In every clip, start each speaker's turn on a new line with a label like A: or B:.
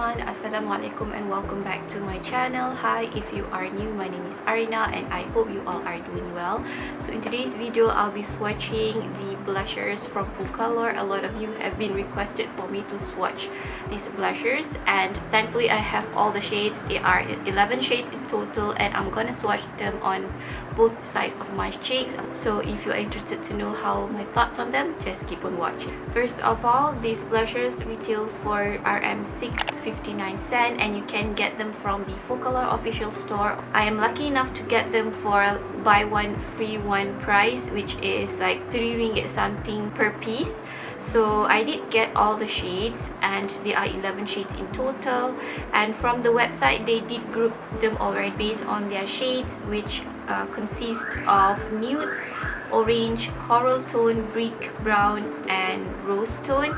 A: everyone, Assalamualaikum and welcome back to my channel. Hi, if you are new, my name is Arina and I hope you all are doing well. So in today's video, I'll be swatching the blushers from Focallure. A lot of you have been requested for me to swatch these blushers and thankfully I have all the shades. There are 11 shades in total and I'm gonna swatch them on both sides of my cheeks. So if you're interested to know how my thoughts on them, just keep on watching. First of all, these blushers retails for RM6.59 and you can get them from the Focallure official store. I am lucky enough to get them for buy one free one price, which is like 3 ringgit something per piece. So I did get all the shades and there are 11 shades in total, and from the website they did group them already based on their shades, which consist of nudes, orange, coral tone, brick brown and rose tone.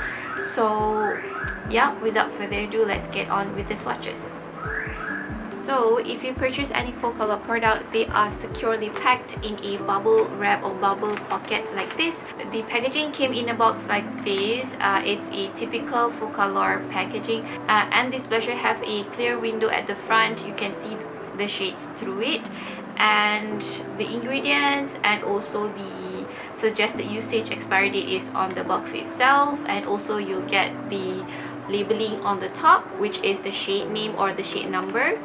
A: So yeah, without further ado, let's get on with the swatches. So if you purchase any Focallure product, they are securely packed in a bubble wrap or bubble pockets like this. The packaging came in a box like this. It's a typical Focallure packaging, and this blusher have a clear window at the front. You can see the shades through it, and the ingredients and also the suggested usage expiry date is on the box itself, and also you'll get the labeling on the top, which is the shade name or the shade number.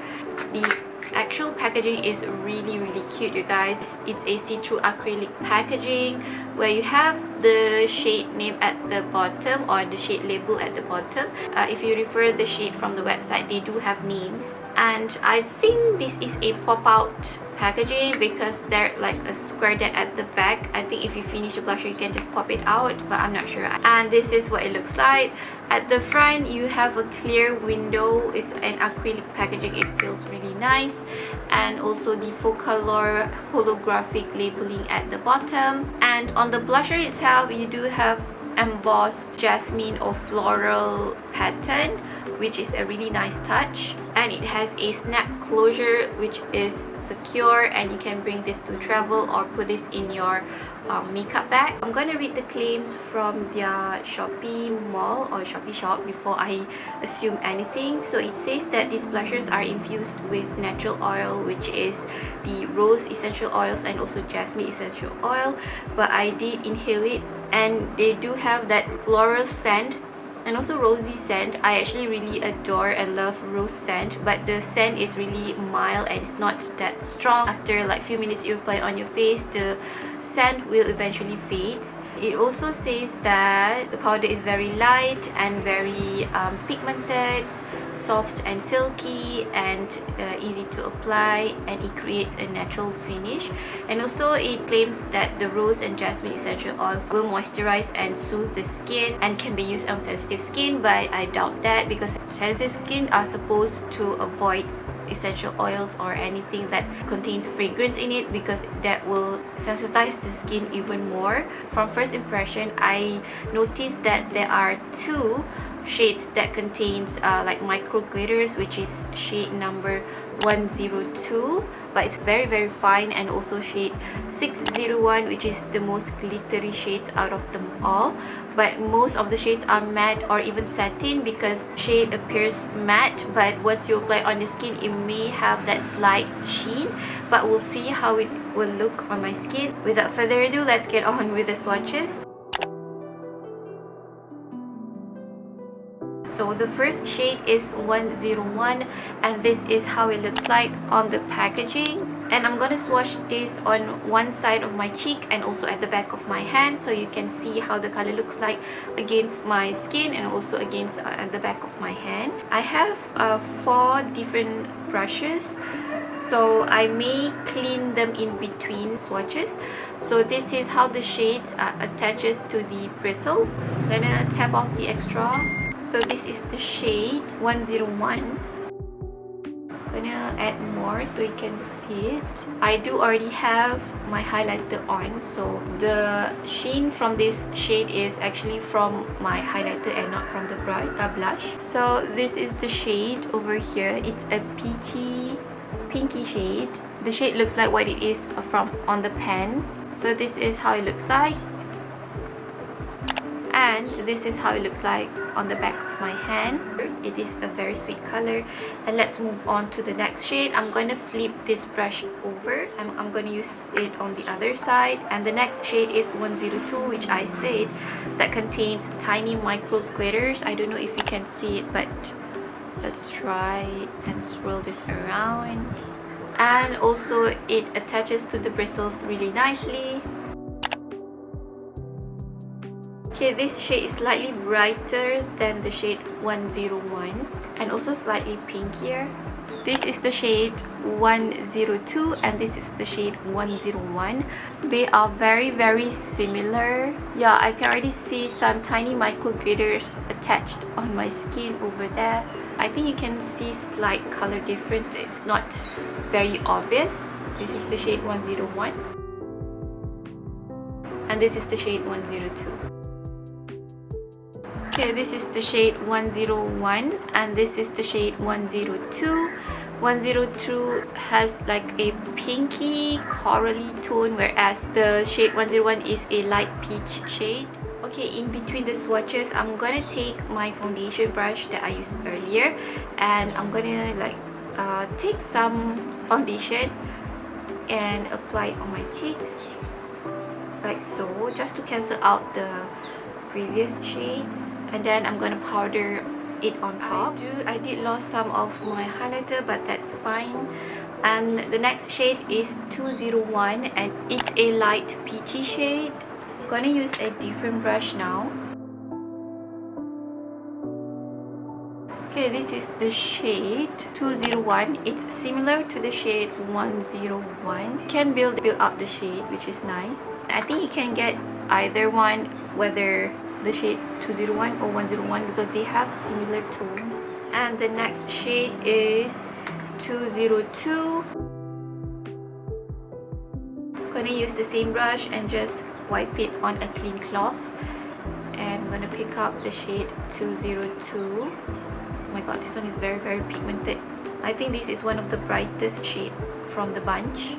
A: The actual packaging is really cute, you guys. It's a see-through acrylic packaging where you have the shade name at the bottom or the shade label at the bottom. If you refer the shade from the website, they do have names, and I think this is a pop-out packaging because they're like a square dent at the back. I think if you finish the blusher you can just pop it out, but I'm not sure. And this is what it looks like. At the front you have a clear window. It's an acrylic packaging. It feels really nice, and also the Focallure holographic labeling at the bottom. And on the blusher itself you do have embossed jasmine or floral pattern, which is a really nice touch, and it has a snap closure which is secure, and you can bring this to travel or put this in your makeup bag. I'm going to read the claims from their Shopee mall or Shopee shop before I assume anything. So it says that these blushers are infused with natural oil, which is the rose essential oils and also jasmine essential oil, but I did inhale it and they do have that floral scent and also rosy scent. I actually really adore and love rose scent, but the scent is really mild and it's not that strong. After like few minutes you apply on your face, the scent will eventually fade. It also says that the powder is very light and very pigmented, soft and silky, and easy to apply, and it creates a natural finish. And also it claims that the rose and jasmine essential oil will moisturize and soothe the skin and can be used on sensitive skin, but I doubt that because sensitive skin are supposed to avoid essential oils or anything that contains fragrance in it, because that will sensitize the skin even more. From first impression, I noticed that there are 2 shades that contains like micro glitters, which is shade number 102, but it's very fine, and also shade 601, which is the most glittery shades out of them all. But most of the shades are matte or even satin, because shade appears matte, but once you apply on the skin it may have that slight sheen, but we'll see how it will look on my skin. Without further ado, let's get on with the swatches. So the first shade is 101, and this is how it looks like on the packaging. And I'm gonna swatch this on one side of my cheek and also at the back of my hand, so you can see how the color looks like against my skin and also against at the back of my hand. I have 4 different brushes, so I may clean them in between swatches. So this is how the shades attaches to the bristles. I'm gonna tap off the extra. So this is the shade 101. I'm gonna add more so you can see it. I do already have my highlighter on, so the sheen from this shade is actually from my highlighter and not from the blush. So this is the shade over here. It's a peachy pinky shade. The shade looks like what it is from on the pan. So this is how it looks like. And and this is how it looks like on the back of my hand. It is a very sweet color. And let's move on to the next shade. I'm going to flip this brush over. I'm going to use it on the other side, and the next shade is 102, which I said that contains tiny micro glitters. I don't know if you can see it, but let's try and swirl this around. And also it attaches to the bristles really nicely. Okay, this shade is slightly brighter than the shade 101 and also slightly pinkier. This is the shade 102 and this is the shade 101. They are very similar. Yeah, I can already see some tiny micro glitters attached on my skin over there. I think you can see slight color difference. It's not very obvious. This is the shade 101 and this is the shade 102. Okay, this is the shade 101 and this is the shade 102. 102 has like a pinky corally tone, whereas the shade 101 is a light peach shade. Okay, in between the swatches, I'm gonna take my foundation brush that I used earlier and I'm gonna like take some foundation and apply it on my cheeks like so, just to cancel out the previous shades. And then I'm gonna powder it on top. I did lose some of my highlighter, but that's fine. And the next shade is 201 and it's a light peachy shade. I'm gonna use a different brush now. Okay, this is the shade 201. It's similar to the shade 101. You can build up the shade, which is nice. I think you can get either one, whether the shade 201 or 101, because they have similar tones. And the next shade is 202. I'm gonna use the same brush and just wipe it on a clean cloth. And I'm gonna pick up the shade 202. Oh my god, this one is very pigmented. I think this is one of the brightest shade from the bunch.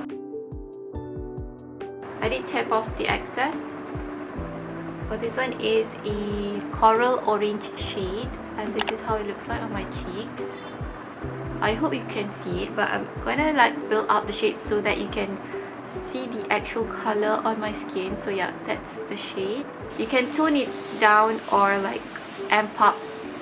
A: I did tap off the excess. But this one is a coral orange shade and this is how it looks like on my cheeks. I hope you can see it, but I'm gonna like build up the shade so that you can see the actual color on my skin. So yeah, that's the shade. You can tone it down or like amp up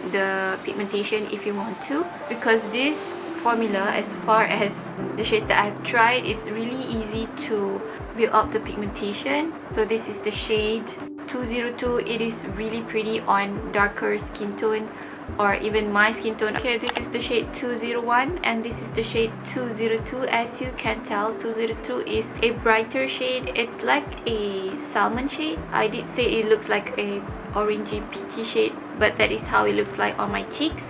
A: the pigmentation if you want to, because this formula, as far as the shades that I've tried, it's really easy to build up the pigmentation. So this is the shade 202. It is really pretty on darker skin tone or even my skin tone. Okay, this is the shade 201 and this is the shade 202. As you can tell, 202 is a brighter shade. It's like a salmon shade. I did say it looks like a orangey peachy shade, but that is how it looks like on my cheeks.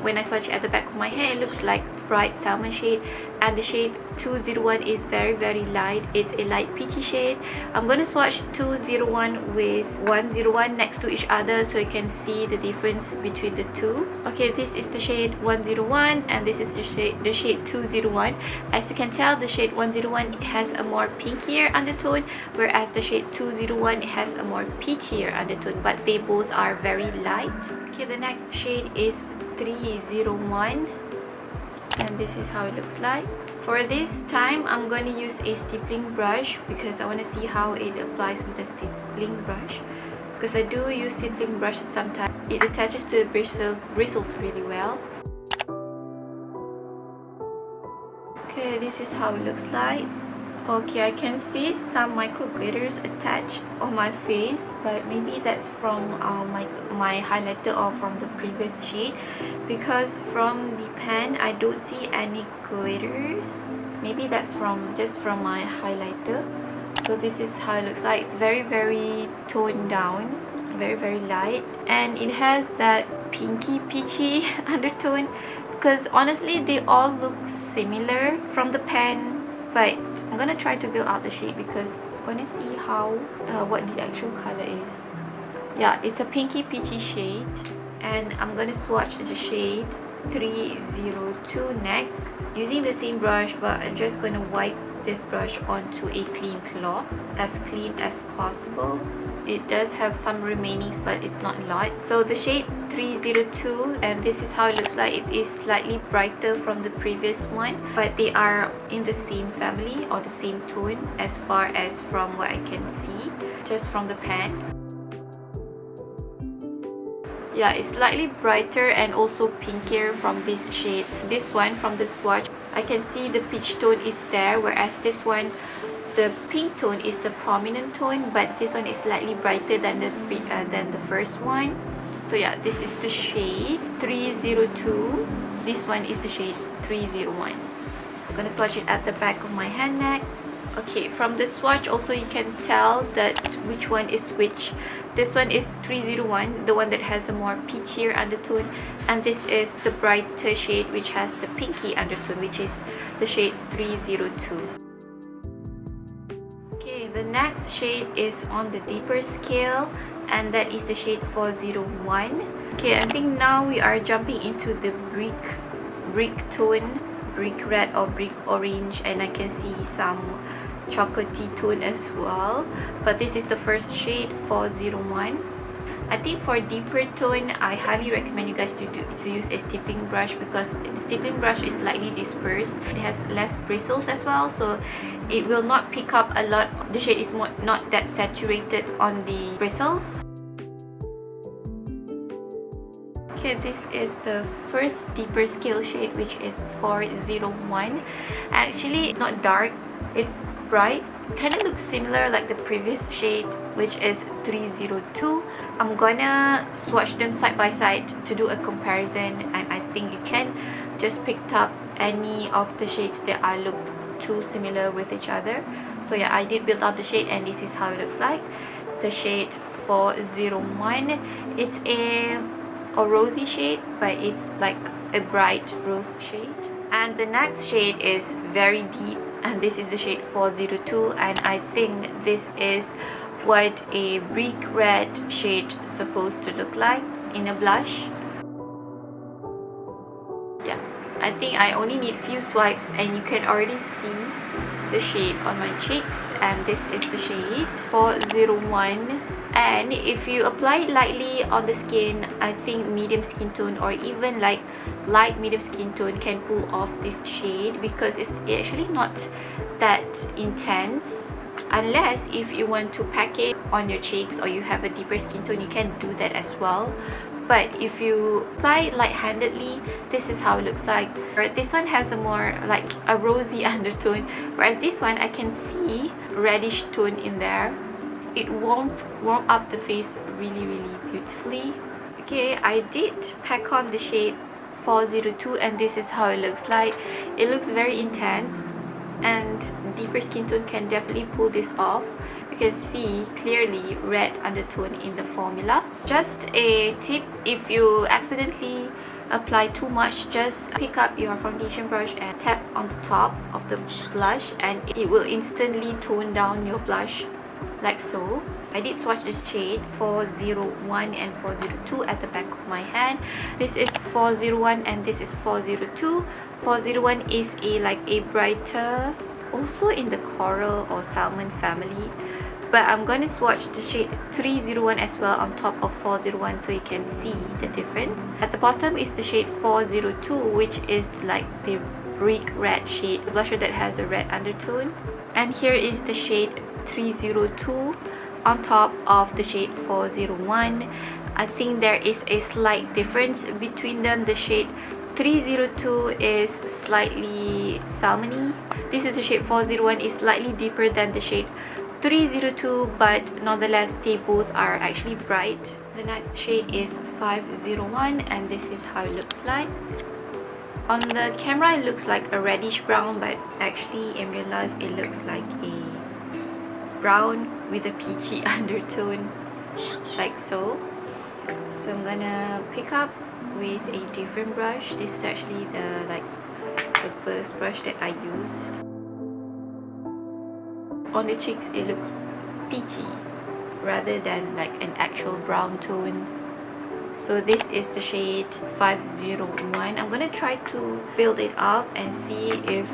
A: When I swatch at the back of my hair, it looks like bright salmon shade. And the shade 201 is very light. It's a light peachy shade. I'm going to swatch 201 with 101 next to each other so you can see the difference between the two. Okay, this is the shade 101 and this is the shade 201. As you can tell, the shade 101 has a more pinkier undertone, whereas the shade 201 has a more peachier undertone, but they both are very light. Okay, the next shade is 301 and this is how it looks like. For this time, I'm going to use a stippling brush because I want to see how it applies with a stippling brush, because I do use stippling brush sometimes. It attaches to the bristles really well. Okay, this is how it looks like. Okay, I can see some micro glitters attached on my face, but maybe that's from my highlighter or from the previous shade, because from the pan I don't see any glitters. Maybe that's just from my highlighter. So this is how it looks like. It's very toned down, very light, and it has that pinky peachy undertone, because honestly they all look similar from the pan. But I'm gonna try to build out the shade because I want to see what the actual color is. Yeah, it's a pinky peachy shade, and I'm gonna swatch the shade 302 next using the same brush, but I'm just gonna wipe this brush onto a clean cloth, as clean as possible. It does have some remainings, but it's not a lot. So the shade 302, and this is how it looks like. It is slightly brighter from the previous one, but they are in the same family or the same tone as far as from what I can see just from the pan. Yeah, it's slightly brighter and also pinkier from this shade. This one from the swatch, I can see the peach tone is there, whereas this one, the pink tone is the prominent tone, but this one is slightly brighter than the first one. So yeah, this is the shade 302. This one is the shade 301. I'm gonna swatch it at the back of my hand next. Okay, from the swatch also you can tell that which one is which. This one is 301, the one that has a more peachier undertone, and this is the brighter shade which has the pinky undertone, which is the shade 302. Okay, the next shade is on the deeper scale, and that is the shade 401. Okay, I think now we are jumping into the brick tone, brick red or brick orange, and I can see some chocolatey tone as well, but this is the first shade 401. I think for deeper tone, I highly recommend you guys to use a stippling brush, because the stippling brush is slightly dispersed. It has less bristles as well, so it will not pick up a lot. The shade is not that saturated on the bristles. Okay, this is the first deeper scale shade, which is 401. Actually, it's not dark, it's bright. Kind of looks similar like the previous shade, which is 302. I'm gonna swatch them side by side to do a comparison, and I think you can just pick up any of the shades that are look too similar with each other. So yeah, I did build up the shade, and this is how it looks like. The shade 401, it's a rosy shade, but it's like a bright rose shade. And the next shade is very deep, and this is the shade 402, and I think this is what a brick red shade supposed to look like in a blush. Yeah, I think I only need few swipes and you can already see the shade on my cheeks, and this is the shade 401. And if you apply it lightly on the skin, I think medium skin tone or even like light medium skin tone can pull off this shade, because it's actually not that intense. Unless if you want to pack it on your cheeks or you have a deeper skin tone, you can do that as well. But if you apply it light-handedly, this is how it looks like. This one has a more like a rosy undertone, whereas this one I can see reddish tone in there. It warm up the face really beautifully. Okay, I did pack on the shade 402, and this is how it looks like. It looks very intense, and deeper skin tone can definitely pull this off. You can see clearly red undertone in the formula. Just a tip, if you accidentally apply too much, just pick up your foundation brush and tap on the top of the blush, and it will instantly tone down your blush like so. I did swatch this shade 401 and 402 at the back of my hand. This is 401 and this is 402. 401 is a brighter, also in the coral or salmon family, but I'm going to swatch the shade 301 as well on top of 401 so you can see the difference. At the bottom is the shade 402, which is like the brick red shade, the blusher that has a red undertone, and here is the shade 302 on top of the shade 401. I think there is a slight difference between them. The shade 302 is slightly salmony. This is the shade 401, is slightly deeper than the shade 302, but nonetheless they both are actually bright. The next shade is 501, and this is how it looks like. On the camera it looks like a reddish brown, but actually in real life it looks like a brown with a peachy undertone, like so. So I'm gonna pick up with a different brush. This is actually the first brush that I used. On the cheeks it looks peachy rather than like an actual brown tone. So this is the shade 501. I'm gonna try to build it up and see if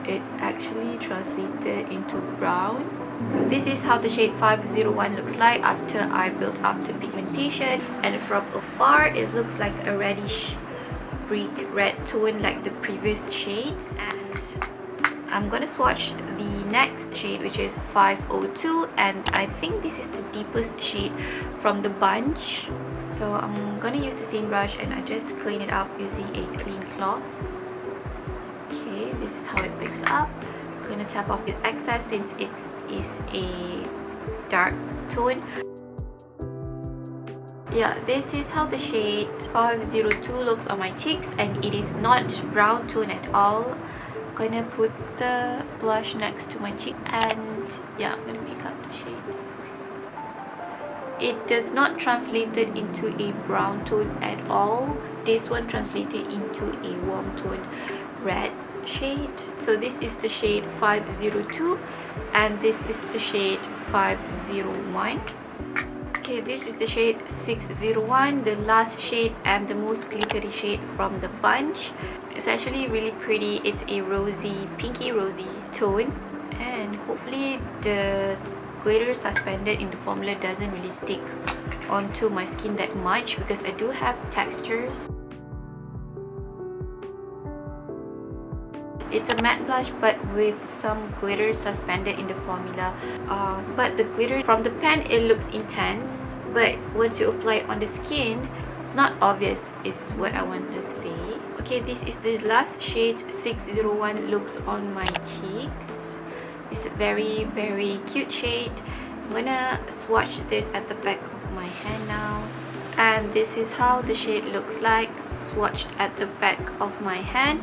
A: it actually translated into brown. This is how the shade 501 looks like after I built up the pigmentation, and from afar it looks like a reddish brick red tone like the previous shades. And I'm gonna swatch the next shade, which is 502, and I think this is the deepest shade from the bunch. So I'm gonna use the same brush and I just clean it up using a clean cloth. Okay, this is how it picks up. I'm gonna tap off the excess since it is a dark tone. Yeah, this is how the shade 502 looks on my cheeks, and it is not brown tone at all. I'm gonna put the blush next to my cheek, and yeah, I'm gonna pick up the shade. It does not translate it into a brown tone at all. This one translated into a warm tone red shade. So this is the shade 502 and this is the shade 501. Okay, this is the shade 601, the last shade and the most glittery shade from the bunch. It's actually really pretty. It's a rosy, pinky rosy tone, and hopefully the glitter suspended in the formula doesn't really stick onto my skin that much, because I do have textures. It's a matte blush but with some glitter suspended in the formula, but the glitter from the pen, it looks intense, but once you apply it on the skin, it's not obvious is what I want to say. Okay, this is the last shade 601 looks on my cheeks. It's a very cute shade. I'm gonna swatch this at the back of my hand now, and this is how the shade looks like swatched at the back of my hand.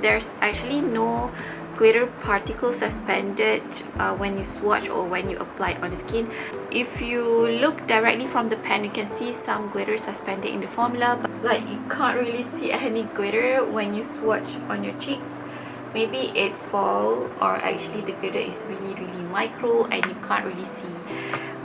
A: There's actually no glitter particles suspended when you swatch or when you apply it on the skin. If you look directly from the pen, you can see some glitter suspended in the formula, but like you can't really see any glitter when you swatch on your cheeks. Maybe it's fall, or actually the glitter is really micro and you can't really see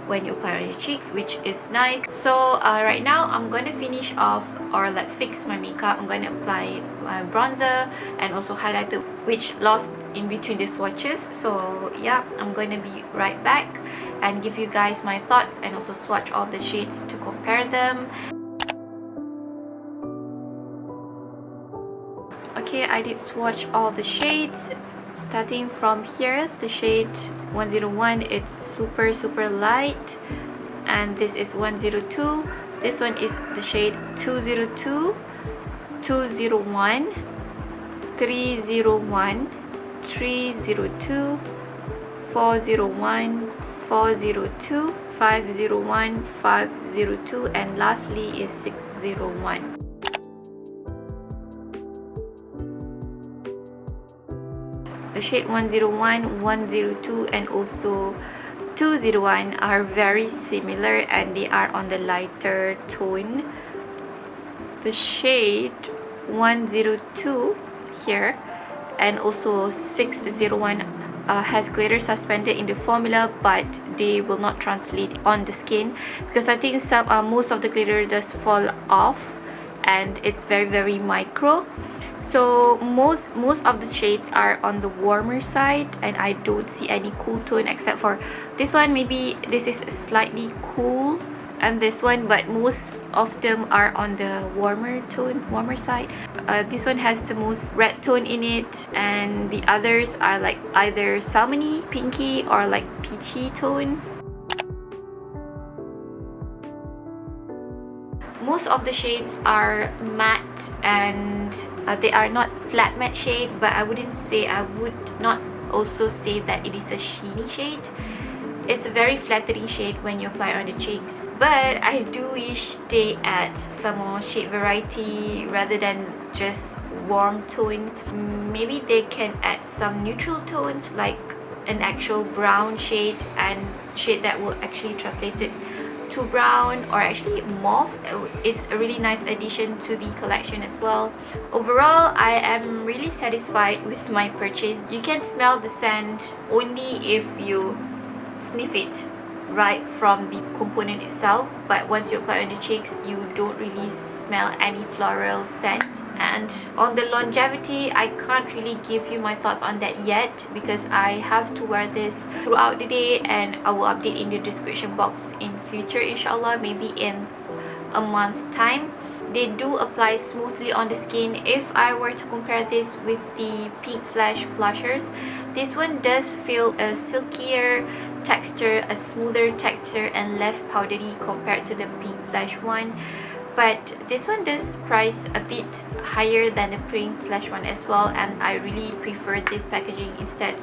A: when you apply on your cheeks, which is nice. So right now I'm gonna finish off or like fix my makeup. I'm gonna apply my bronzer and also highlighter, which lost in between the swatches. So yeah, I'm gonna be right back and give you guys my thoughts and also swatch all the shades to compare them. Okay, I did swatch all the shades. Starting from here, the shade 101, it's super light, and this is 102. This one is the shade 202, 201, 301, 302, 401, 402, 501, 502, and lastly is 601. The shade 101, 102 and also 201 are very similar and they are on the lighter tone. The shade 102 here and also 601 has glitter suspended in the formula, but they will not translate on the skin because I think most of the glitter does fall off and it's very micro. So most of the shades are on the warmer side and I don't see any cool tone except for this one. Maybe this is slightly cool and this one, but most of them are on the warmer side. This one has the most red tone in it and the others are like either salmony, pinky or like peachy tone. Most of the shades are matte and they are not flat matte shade, but I would not also say that it is a sheeny shade. It's a very flattering shade when you apply on the cheeks, but I do wish they add some more shade variety rather than just warm tone. Maybe they can add some neutral tones like an actual brown shade and shade that will actually translate it to brown, or actually mauve. It's a really nice addition to the collection as well. Overall, I am really satisfied with my purchase. You can smell the scent only if you sniff it right from the component itself, but once you apply on the cheeks, you don't really smell any floral scent. And on the longevity, I can't really give you my thoughts on that yet because I have to wear this throughout the day, and I will update in the description box in future, inshallah, maybe in a month time. They do apply smoothly on the skin. If I were to compare this with the pinkflash blushers, this one does feel a silkier texture, a smoother texture, and less powdery compared to the pinkflash one. But this one does price a bit higher than the pinkflash one as well, and I really prefer this packaging instead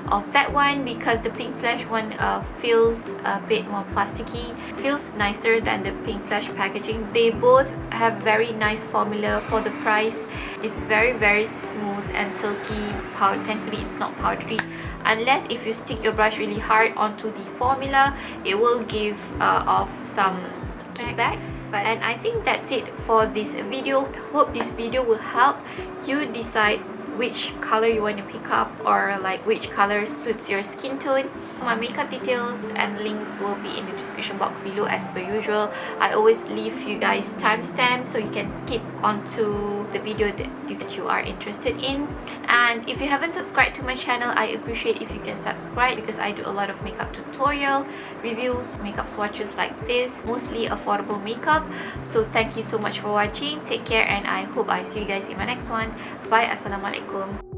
A: of that one because the pinkflash one feels a bit more plasticky, feels nicer than the pinkflash packaging. They both have very nice formula for the price. It's very smooth and silky. Thankfully it's not powdery, unless if you stick your brush really hard onto the formula, it will give off some feedback. And I think that's it for this video. Hope this video will help you decide which color you want to pick up, or like which color suits your skin tone. My makeup details and links will be in the description box below as per usual. I always leave you guys timestamps so you can skip onto the video that you are interested in. And if you haven't subscribed to my channel, I appreciate if you can subscribe because I do a lot of makeup tutorial reviews, makeup swatches like this, mostly affordable makeup. So thank you so much for watching. Take care, and I hope I see you guys in my next one. Bye. Assalamualaikum.